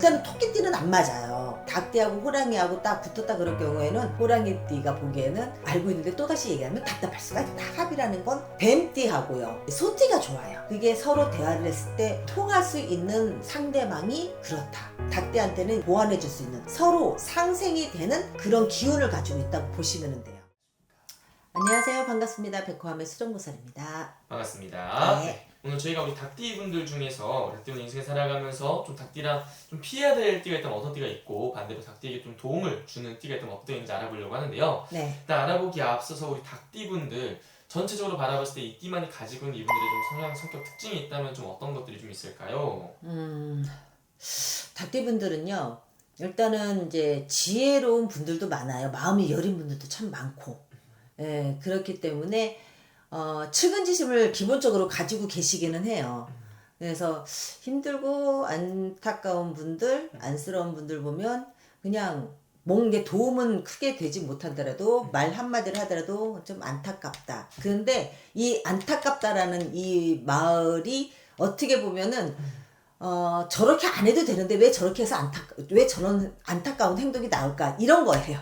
일단은 토끼띠는 안 맞아요. 닭띠하고 호랑이하고 딱 붙었다 그럴 경우에는 호랑이띠가 보기에는 알고 있는데 또다시 얘기하면 답답할 수가 있다. 합이라는 건 뱀띠하고요, 소띠가 좋아요. 그게 서로 대화를 했을 때 통할 수 있는 상대방이 그렇다. 닭띠한테는 보완해 줄 수 있는, 서로 상생이 되는 그런 기운을 가지고 있다고 보시면 돼요. 안녕하세요. 반갑습니다. 백호함의 수정보살입니다. 반갑습니다. 네. 오늘 저희가 우리 닭띠 분들 중에서 닭띠분 인생을 살아가면서 좀 닭띠랑 좀 피해야 될 띠가 있다면 어떤 띠가 있고, 반대로 닭띠에게 좀 도움을 주는 띠가 있다면 어떤 띠인지 알아보려고 하는데요. 네. 일단 알아보기에 앞서서 우리 닭띠 분들 전체적으로 바라봤을 때 이 띠만이 가지고 있는 이분들의 좀 성향, 성격 특징이 있다면 좀 어떤 것들이 좀 있을까요? 닭띠분들은요, 일단은 이제 지혜로운 분들도 많아요. 마음이 여린 분들도 참 많고, 예, 그렇기 때문에 측은지심을 기본적으로 가지고 계시기는 해요. 그래서 힘들고 안타까운 분들, 안쓰러운 분들 보면 그냥 뭔가 도움은 크게 되지 못하더라도 말 한마디를 하더라도 좀 안타깝다. 그런데 이 안타깝다라는 이 말이 어떻게 보면은 저렇게 안 해도 되는데 왜 저렇게 해서 왜 저런 안타까운 행동이 나올까, 이런 거예요.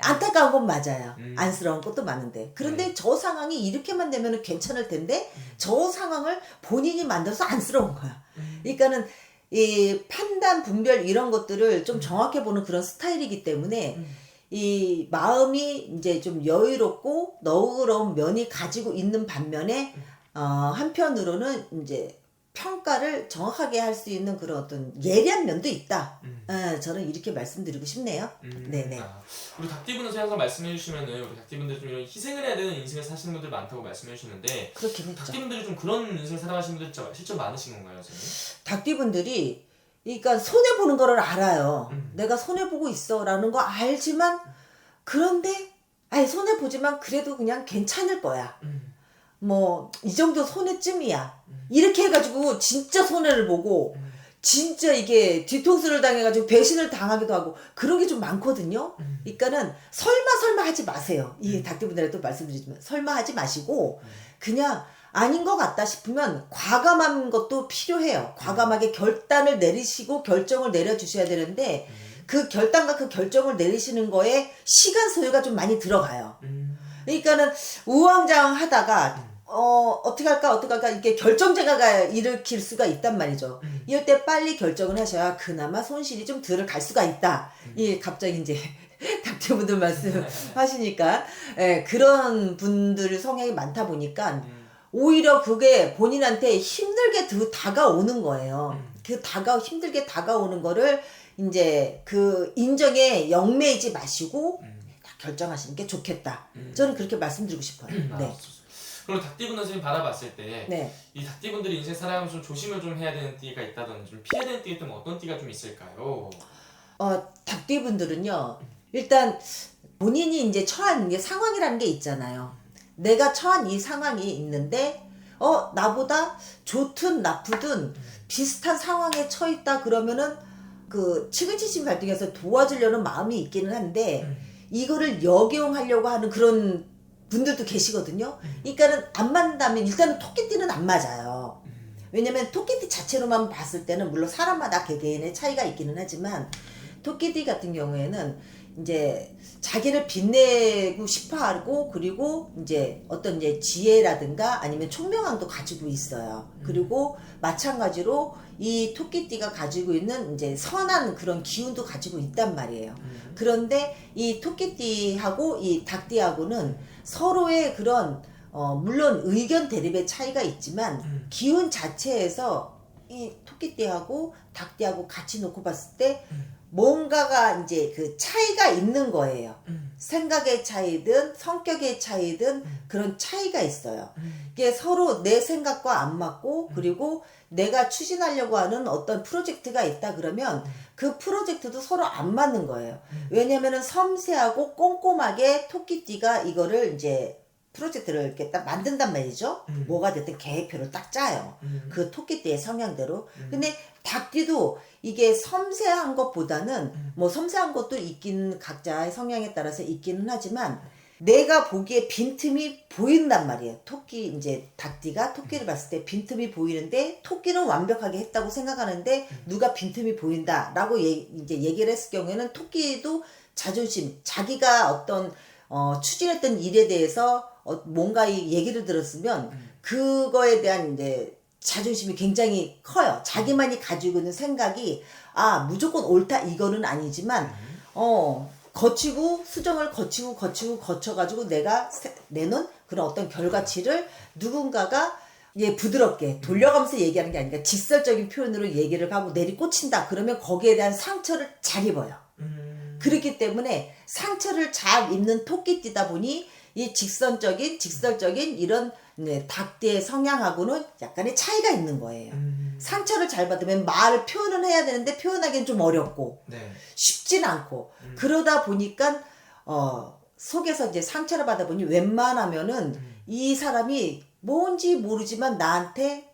안타까운 건 맞아요. 안쓰러운 것도 많은데. 그런데 저 상황이 이렇게만 되면 괜찮을 텐데, 저 상황을 본인이 만들어서 안쓰러운 거야. 그러니까는 이 판단, 분별 이런 것들을 좀 정확해 보는 그런 스타일이기 때문에 이 마음이 이제 좀 여유롭고 너그러운 면이 가지고 있는 반면에 한편으로는 이제 평가를 정확하게 할 수 있는 그런 어떤 예리한 면도 있다. 저는 이렇게 말씀드리고 싶네요. 네네. 우리 닭띠분들 항상 말씀해 주시면은 우리 닭띠분들 좀 이런 희생을 해야 되는 인생을 사시는 분들 많다고 말씀해 주시는데, 그렇긴 했죠. 닭띠분들이 좀 그런 인생 살아가시는 분들 실제 많으신 건가요, 선생님? 닭띠분들이 그러니까 손해보는 거를 알아요. 내가 손해보고 있어라는 거 알지만, 그런데 아니 손해보지만 그래도 그냥 괜찮을 거야. 뭐 이 정도 손해쯤이야. 이렇게 해가지고 진짜 손해를 보고 진짜 이게 뒤통수를 당해가지고 배신을 당하기도 하고 그런 게 좀 많거든요. 그러니까는 설마 하지 마세요. 이 닭띠분들한테 또 말씀드리지만 설마 하지 마시고 그냥 아닌 것 같다 싶으면 과감한 것도 필요해요. 과감하게 결단을 내리시고 결정을 내려주셔야 되는데, 그 결단과 그 결정을 내리시는 거에 시간 소요가 좀 많이 들어가요. 그러니까는 우왕좌왕하다가 어떻게 할까 이렇게 결정장애가 일으킬 수가 있단 말이죠. 이럴 때 빨리 결정을 하셔야 그나마 손실이 좀 덜 갈 수가 있다. 예, 갑자기 이제 닭띠분들 말씀하시니까, 예, 그런 분들 성향이 많다 보니까 오히려 그게 본인한테 힘들게 다가오는 거예요. 그 힘들게 다가오는 거를 이제 그 인정에 영매이지 마시고 결정하시는 게 좋겠다. 저는 그렇게 말씀드리고 싶어요. 네. 그럼 닭띠분들 선생님 바라봤을 때, 네. 이 닭띠분들이 인생 살아가면서 좀 조심을 좀 해야 되는 띠가 있다든지 좀 피해야 되는 띠가 있다면 어떤 띠가 좀 있을까요? 닭띠분들은요, 일단 본인이 이제 처한 게 상황이라는 게 있잖아요. 내가 처한 이 상황이 있는데 나보다 좋든 나쁘든 비슷한 상황에 처했다 그러면은 그 측은지심 발동해서 도와주려는 마음이 있기는 한데, 이거를 역용하려고 하는 그런 분들도 계시거든요. 그러니까는 안 맞는다면 일단은 토끼띠는 안 맞아요. 왜냐면 토끼띠 자체로만 봤을 때는 물론 사람마다 개개인의 차이가 있기는 하지만, 토끼띠 같은 경우에는 이제 자기를 빛내고 싶어 하고, 그리고 이제 어떤 이제 지혜라든가 아니면 총명함도 가지고 있어요. 그리고 마찬가지로 이 토끼띠가 가지고 있는 이제 선한 그런 기운도 가지고 있단 말이에요. 그런데 이 토끼띠하고 이 닭띠하고는 서로의 그런 물론 의견 대립의 차이가 있지만 기운 자체에서 이 토끼띠하고 닭띠하고 같이 놓고 봤을 때 뭔가가 이제 그 차이가 있는 거예요. 생각의 차이든 성격의 차이든 그런 차이가 있어요. 이게 서로 내 생각과 안 맞고, 그리고 내가 추진하려고 하는 어떤 프로젝트가 있다 그러면 그 프로젝트도 서로 안 맞는 거예요. 왜냐면은 섬세하고 꼼꼼하게 토끼띠가 이거를 이제 프로젝트를 이렇게 딱 만든단 말이죠. 뭐가 됐든 계획표를 딱 짜요. 그 토끼띠의 성향대로. 근데 닭띠도 이게 섬세한 것보다는 뭐 섬세한 것도 있긴 각자의 성향에 따라서 있기는 하지만, 내가 보기에 빈틈이 보인단 말이에요. 토끼 이제 닭띠가 토끼를 봤을 때 빈틈이 보이는데 토끼는 완벽하게 했다고 생각하는데 누가 빈틈이 보인다라고 이제 얘기를 했을 경우에는 토끼도 자존심, 자기가 어떤 추진했던 일에 대해서 뭔가 이 얘기를 들었으면 그거에 대한 이제 자존심이 굉장히 커요. 자기만이 가지고 있는 생각이 무조건 옳다 이거는 아니지만 거치고 수정을 거쳐가지고 내가 내놓은 그런 어떤 결과치를 누군가가 부드럽게 돌려가면서 얘기하는 게 아니라 직설적인 표현으로 얘기를 하고 내리꽂힌다. 그러면 거기에 대한 상처를 잘 입어요. 그렇기 때문에 상처를 잘 입는 토끼띠다 보니 이 직설적인 이런 닭띠의 성향하고는 약간의 차이가 있는 거예요. 상처를 잘 받으면 말을 표현을 해야 되는데 표현하기는 좀 어렵고 쉽진 않고 그러다 보니까 속에서 이제 상처를 받아 보니 웬만하면은 이 사람이 뭔지 모르지만 나한테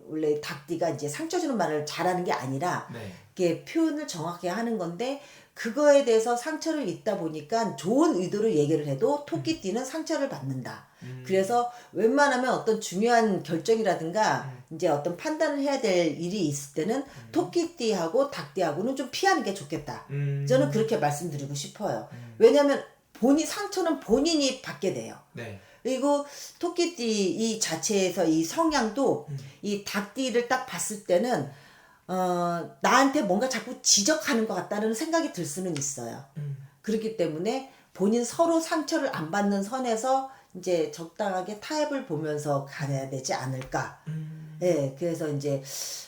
원래 닭띠가 이제 상처 주는 말을 잘하는 게 아니라 이렇게 표현을 정확하게 하는 건데 그거에 대해서 상처를 입다 보니까 좋은 의도로 얘기를 해도 토끼띠는 상처를 받는다. 그래서 웬만하면 어떤 중요한 결정이라든가 이제 어떤 판단을 해야 될 일이 있을 때는 토끼띠하고 닭띠하고는 좀 피하는 게 좋겠다. 저는 그렇게 말씀드리고 싶어요. 왜냐하면 상처는 본인이 받게 돼요. 그리고 토끼띠 이 자체에서 이 성향도 이 닭띠를 딱 봤을 때는 나한테 뭔가 자꾸 지적하는 것 같다는 생각이 들 수는 있어요. 그렇기 때문에 본인 서로 상처를 안 받는 선에서 이제 적당하게 타협을 보면서 가야 되지 않을까. 그래서 이제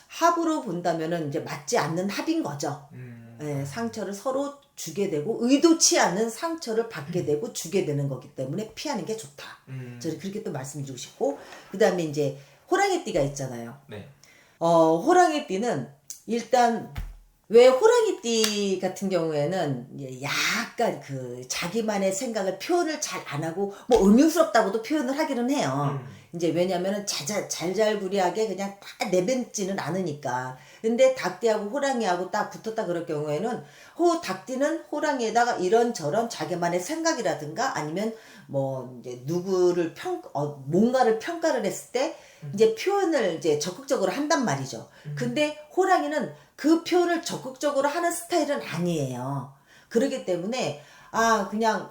합으로 본다면은 이제 맞지 않는 합인 거죠. 상처를 서로 주게 되고 의도치 않는 상처를 받게 되고 주게 되는 거기 때문에 피하는 게 좋다. 저는 그렇게 또 말씀드리고 싶고 그 다음에 이제 호랑이띠가 있잖아요. 호랑이띠는 일단 왜 호랑이띠 같은 경우에는 약간 그 자기만의 생각을 표현을 잘 안 하고 뭐 음흉스럽다고도 표현을 하기는 해요. 이제 왜냐면은 잘잘구리하게 그냥 다 내뱉지는 않으니까. 근데 닭띠하고 호랑이하고 딱 붙었다 그럴 경우에는 닭띠는 호랑이에다가 이런저런 자기만의 생각이라든가 아니면 뭐 이제 누구를 뭔가를 평가를 했을 때 이제 표현을 이제 적극적으로 한단 말이죠. 근데 호랑이는 그 표현을 적극적으로 하는 스타일은 아니에요. 그렇기 때문에 그냥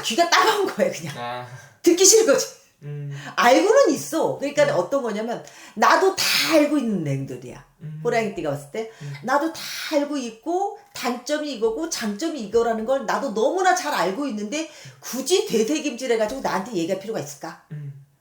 귀가 따가운 거예요. 그냥 듣기 싫은 거지. 알고는 있어. 그러니까 어떤 거냐면 나도 다 알고 있는 냉들이야. 호랑이띠가 봤을 때 나도 다 알고 있고 단점이 이거고 장점이 이거라는 걸 나도 너무나 잘 알고 있는데 굳이 되새김질 해가지고 나한테 얘기할 필요가 있을까?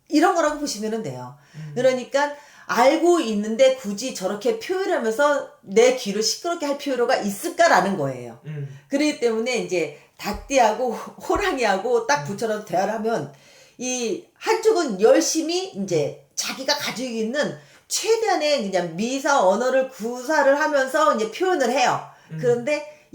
이런 거라고 보시면 돼요. 그러니까 알고 있는데 굳이 저렇게 표현하면서 내 귀를 시끄럽게 할 필요가 있을까라는 거예요. 그렇기 때문에 이제 닭띠하고 호랑이하고 딱 붙여서 대화를 하면 이 한쪽은 열심히 이제 자기가 가지고 있는 최대한의 그냥 미사 언어를 구사를 하면서 이제 표현을 해요. 그런데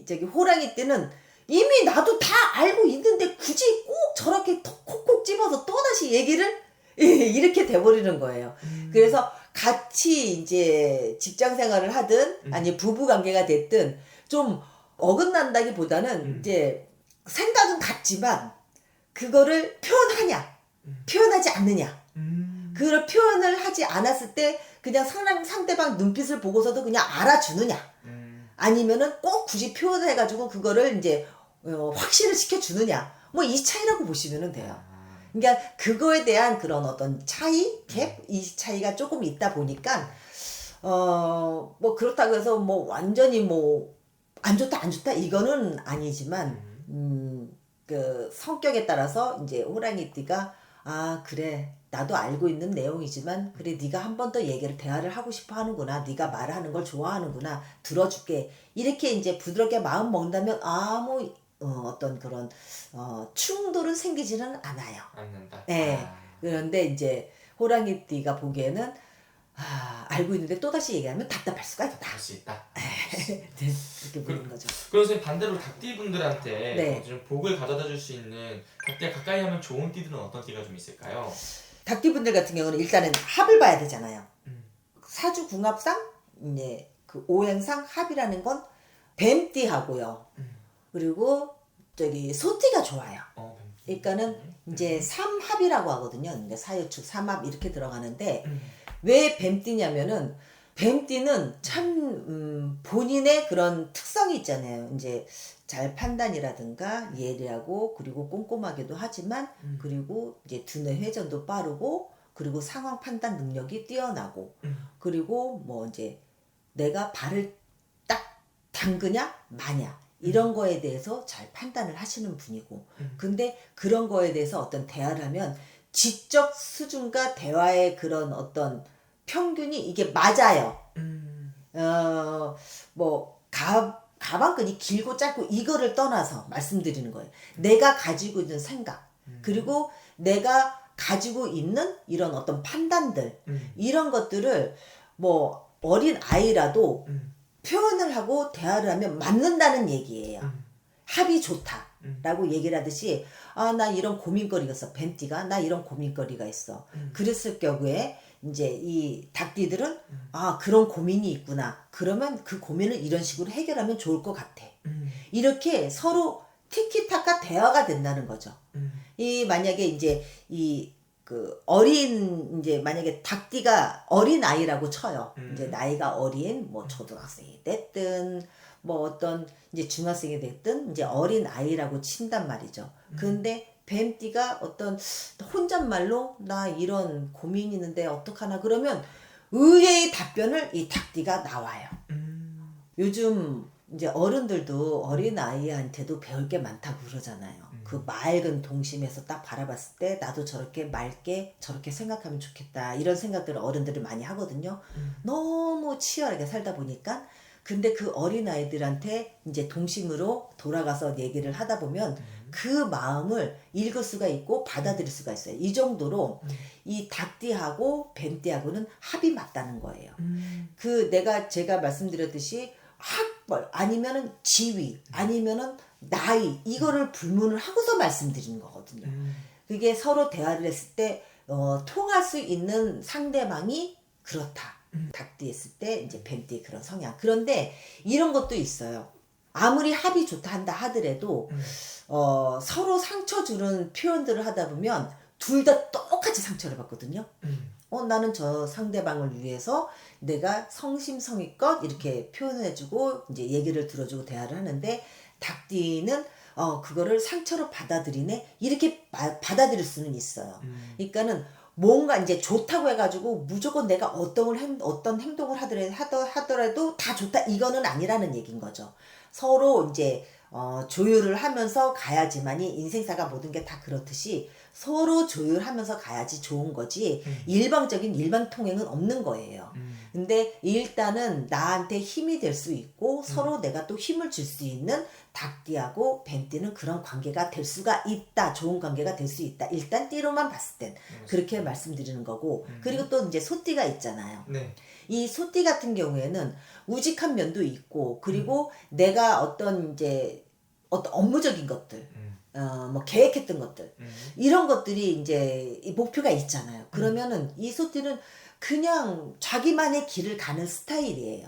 저기 호랑이 띠는 이미 나도 다 알고 있는데 굳이 꼭 저렇게 콕콕 집어서 또다시 얘기를 이렇게 돼버리는 거예요. 그래서 같이 이제 직장 생활을 하든 아니 부부 관계가 됐든 좀 어긋난다기보다는 이제 생각은 같지만 그거를 표현하냐 표현하지 않느냐 그걸 표현을 하지 않았을 때 그냥 상대방 눈빛을 보고서도 그냥 알아주느냐 아니면은 꼭 굳이 표현을 해가지고 그거를 이제 확신을 시켜주느냐 뭐 이 차이라고 보시면 돼요. 그러니까 그거에 대한 그런 어떤 차이, 이 차이가 조금 있다 보니까 뭐 그렇다고 해서 뭐 완전히 뭐 안 좋다 이거는 아니지만 그 성격에 따라서 이제 호랑이띠가 그래 나도 알고 있는 내용이지만 그래 네가 한 번 더 대화를 하고 싶어 하는구나 네가 말하는 걸 좋아하는구나 들어줄게 이렇게 이제 부드럽게 마음 먹는다면 뭐 어떤 그런 충돌은 생기지는 않아요. 않는다. 그런데 이제 호랑이띠가 보기에는 알고 있는데 또다시 얘기하면 답답할 수가 있다. 할 수 있다. 그렇게 보는 거죠. 그래서 반대로 닭띠 분들한테 좀 복을 가져다 줄 수 있는 닭띠가 가까이 하면 좋은 띠들은 어떤 띠가 좀 있을까요? 닭띠 분들 같은 경우는 일단은 합을 봐야 되잖아요. 사주 궁합상 이제 그 오행상 합이라는 건 뱀띠하고요. 그리고 저기 소띠가 좋아요. 뱀띠. 그러니까는 이제 삼합이라고 하거든요. 근데 사유축 삼합 이렇게 들어가는데 왜 뱀띠냐면은 뱀띠는 참 본인의 그런 특성이 있잖아요. 이제 잘 판단이라든가 예리하고 그리고 꼼꼼하기도 하지만 그리고 이제 두뇌 회전도 빠르고 그리고 상황 판단 능력이 뛰어나고 그리고 뭐 이제 내가 발을 딱 담그냐 마냐 이런 거에 대해서 잘 판단을 하시는 분이고 근데 그런 거에 대해서 어떤 대화를 하면 지적 수준과 대화의 그런 어떤 평균이 이게 맞아요. 뭐 가방끈이 길고 짧고 이거를 떠나서 말씀드리는 거예요. 내가 가지고 있는 생각 그리고 내가 가지고 있는 이런 어떤 판단들 이런 것들을 뭐 어린 아이라도 표현을 하고 대화를 하면 맞는다는 얘기예요. 합이 좋다라고 얘기를 하듯이 아, 나 이런 고민거리가 있어. 뱀띠가 나 이런 고민거리가 있어. 그랬을 경우에 이제 이 닭띠들은 아, 그런 고민이 있구나. 그러면 그 고민을 이런 식으로 해결하면 좋을 것 같아. 이렇게 서로 티키타카 대화가 된다는 거죠. 이 만약에 이제 이 그 어린 이제 만약에 닭띠가 어린 아이라고 쳐요. 이제 나이가 어린 뭐 초등학생이 됐든 뭐 어떤 이제 중학생이 됐든 이제 어린 아이라고 친단 말이죠. 근데 뱀띠가 어떤 혼잣말로 나 이런 고민이 있는데 어떡하나 그러면 의외의 답변을 이 닭띠가 나와요. 요즘 이제 어른들도 어린 아이한테도 배울 게 많다고 그러잖아요. 그 맑은 동심에서 딱 바라봤을 때 나도 저렇게 맑게 저렇게 생각하면 좋겠다 이런 생각들을 어른들이 많이 하거든요. 너무 치열하게 살다 보니까 근데 그 어린 아이들한테 이제 동심으로 돌아가서 얘기를 하다 보면 그 마음을 읽을 수가 있고 받아들일 수가 있어요. 이 정도로 이 닭띠하고 뱀띠하고는 합이 맞다는 거예요. 그 제가 말씀드렸듯이 학벌 아니면은 지위 아니면은 나이 이거를 불문을 하고서 말씀드리는 거거든요. 그게 서로 대화를 했을 때 통할 수 있는 상대방이 그렇다. 닭띠 했을 때 이제 뱀띠 그런 성향. 그런데 이런 것도 있어요. 아무리 합이 좋다 한다 하더라도 서로 상처 주는 표현들을 하다 보면 둘 다 똑같이 상처를 받거든요. 나는 저 상대방을 위해서 내가 성심성의껏 이렇게 표현을 해주고 이제 얘기를 들어주고 대화를 하는데 닭띠는 그거를 상처로 받아들이네 이렇게 받아들일 수는 있어요. 그러니까는 뭔가 이제 좋다고 해가지고 무조건 내가 어떤 행동을 하더라도 다 좋다 이거는 아니라는 얘기인 거죠. 서로 이제 조율을 하면서 가야지만이 인생사가 모든 게 다 그렇듯이 서로 조율하면서 가야지 좋은 거지 일방적인 일반 통행은 없는 거예요. 근데 일단은 나한테 힘이 될 수 있고 서로 내가 또 힘을 줄 수 있는 닭띠하고 뱀띠는 그런 관계가 될 수가 있다. 좋은 관계가 될 수 있다. 일단 띠로만 봤을 땐 그렇게 말씀드리는 거고 그리고 또 이제 소띠가 있잖아요. 네. 이 소띠 같은 경우에는 우직한 면도 있고 그리고 내가 어떤 업무적인 것들 뭐 계획했던 것들 이런 것들이 이제 이 목표가 있잖아요. 그러면은 이 소띠는 그냥 자기만의 길을 가는 스타일이에요.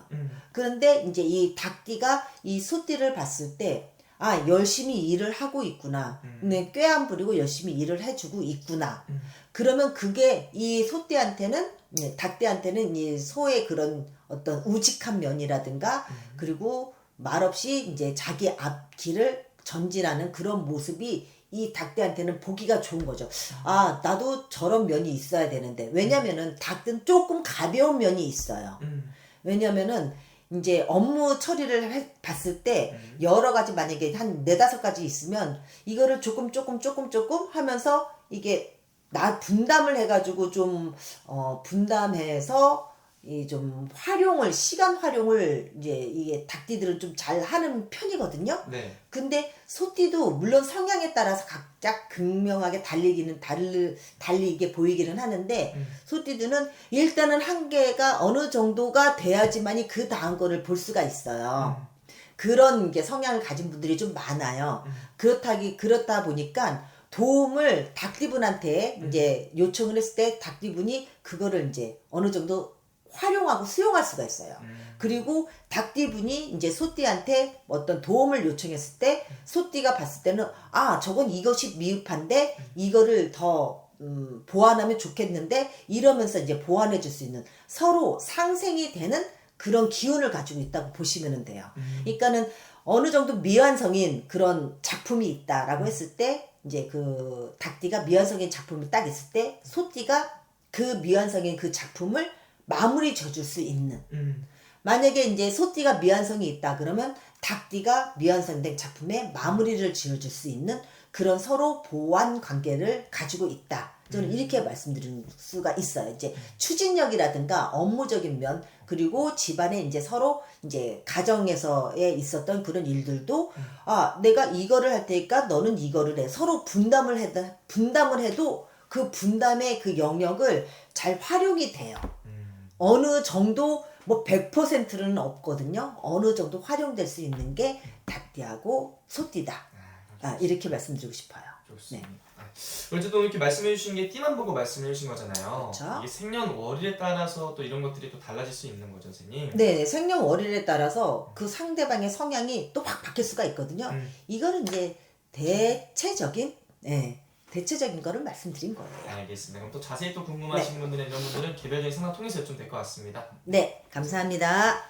그런데 이제 이 닭띠가 이 소띠를 봤을 때 아, 열심히 일을 하고 있구나. 네, 꾀 안 부리고 열심히 일을 해주고 있구나. 그러면 그게 이 소띠한테는 닭띠한테는 이 소의 그런 어떤 우직한 면이라든가 그리고 말없이 이제 자기 앞길을 전진하는 그런 모습이 이 닭띠한테는 보기가 좋은 거죠. 아, 나도 저런 면이 있어야 되는데. 왜냐면은 닭은 조금 가벼운 면이 있어요. 왜냐면은 이제 업무 처리를 봤을 때 여러 가지 만약에 한 4-5가지 있으면 이거를 조금 하면서 이게 나 분담을 해가지고 좀 분담해서 이 좀 시간 활용을 이제 이게 닭띠들은 좀 잘 하는 편이거든요. 네. 근데 소띠도 물론 성향에 따라서 각자 극명하게 달리게 보이기는 하는데 소띠들은 일단은 한계가 어느 정도가 돼야지만이 그 다음 거를 볼 수가 있어요. 그런 게 성향을 가진 분들이 좀 많아요. 그렇다 보니까 도움을 닭띠분한테 이제 요청을 했을 때 닭띠분이 그거를 이제 어느 정도 활용하고 수용할 수가 있어요. 그리고 닭띠분이 이제 소띠한테 어떤 도움을 요청했을 때 소띠가 봤을 때는 아 저건 이것이 미흡한데 이거를 더 보완하면 좋겠는데 이러면서 이제 보완해 줄 수 있는 서로 상생이 되는 그런 기운을 가지고 있다고 보시면 돼요. 그러니까는 어느 정도 미완성인 그런 작품이 있다라고 했을 때 이제 그 닭띠가 미완성인 작품이 딱 있을 때 소띠가 그 미완성인 그 작품을 마무리 져줄 수 있는 만약에 이제 소띠가 미완성이 있다 그러면 닭띠가 미완성된 작품에 마무리를 지어줄 수 있는 그런 서로 보완 관계를 가지고 있다. 저는 이렇게 말씀드릴 수가 있어요. 이제 추진력이라든가 업무적인 면 그리고 집안에 이제 서로 이제 가정에서에 있었던 그런 일들도 아 내가 이거를 할 테니까 너는 이거를 해. 서로 분담을 해도 그 분담의 그 영역을 잘 활용이 돼요. 어느 정도 뭐 100%는 없거든요. 어느 정도 활용될 수 있는 게 닭띠하고 소띠다. 이렇게 말씀드리고 싶어요. 좋습니다. 어쨌든 이렇게 말씀해 주신 게 띠만 보고 말씀해 주신 거잖아요. 그렇죠. 이게 생년월일에 따라서 또 이런 것들이 또 달라질 수 있는 거죠, 선생님. 네, 생년월일에 따라서 그 상대방의 성향이 또 확 바뀔 수가 있거든요. 이거는 이제 대체적인 거를 말씀드린 거예요. 알겠습니다. 그럼 또 자세히 또 궁금하신 분들은 이런 분들은 개별적인 상담 통해서 좀 될 것 같습니다. 네, 감사합니다.